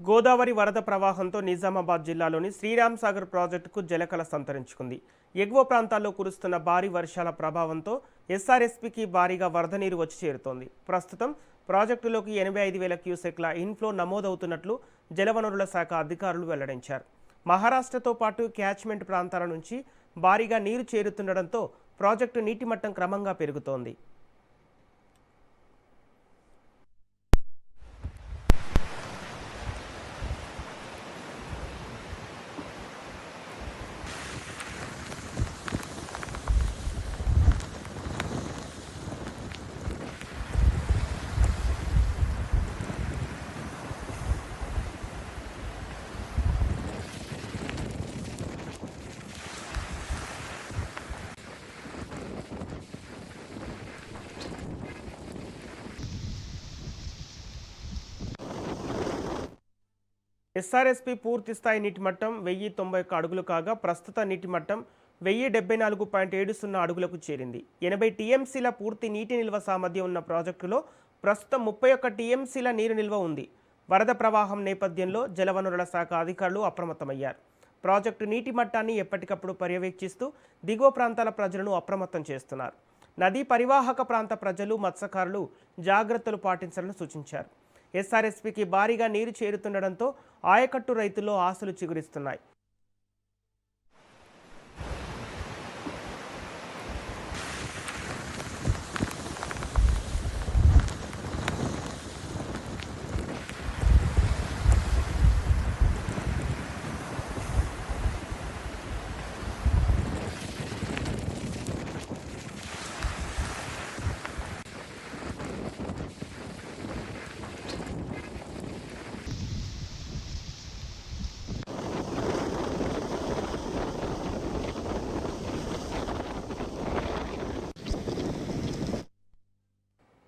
గోదావరి వరద ప్రవాహంతో నిజామాబాద్ జిల్లాలోని శ్రీరామ్ సాగర్ ప్రాజెక్టుకు జలకళ సంతరించుకుంది. ఎగువ ప్రాంతాల్లో కురుస్తున్న భారీ వర్షాల ప్రభావంతో ఎస్ఆర్ఎస్పీకి భారీగా వరద నీరు వచ్చి చేరుతోంది. ప్రస్తుతం ప్రాజెక్టులోకి 85,000 క్యూసెక్ల ఇన్ఫ్లో నమోదవుతున్నట్లు జలవనరుల శాఖ అధికారులు వెల్లడించారు. మహారాష్ట్రతో పాటు క్యాచ్మెంట్ ప్రాంతాల నుంచి భారీగా నీరు చేరుతుండటంతో ప్రాజెక్టు నీటి మట్టం క్రమంగా పెరుగుతోంది. ఎస్ఆర్ఎస్పీ పూర్తి స్థాయి నీటి మట్టం 1091 అడుగులు కాగా ప్రస్తుత నీటి మట్టం 1074.70 అడుగులకు చేరింది. 80 టీఎంసీల పూర్తి నీటి నిల్వ సామర్థ్యం ఉన్న ప్రాజెక్టులో ప్రస్తుతం 31 టీఎంసీల నీరు నిల్వ ఉంది. వరద ప్రవాహం నేపథ్యంలో జలవనరుల శాఖ అధికారులు అప్రమత్తమయ్యారు. ప్రాజెక్టు నీటి మట్టాన్ని ఎప్పటికప్పుడు పర్యవేక్షిస్తూ దిగువ ప్రాంతాల ప్రజలను అప్రమత్తం చేస్తున్నారు. నదీ పరివాహక ప్రాంత ప్రజలు, మత్స్యకారులు జాగ్రత్తలు పాటించాలని సూచించారు. ఎస్ఆర్ఎస్పీకి భారీగా నీరు చేరుతుండటంతో ఆయకట్టు రైతుల్లో ఆశలు చిగురిస్తున్నాయి.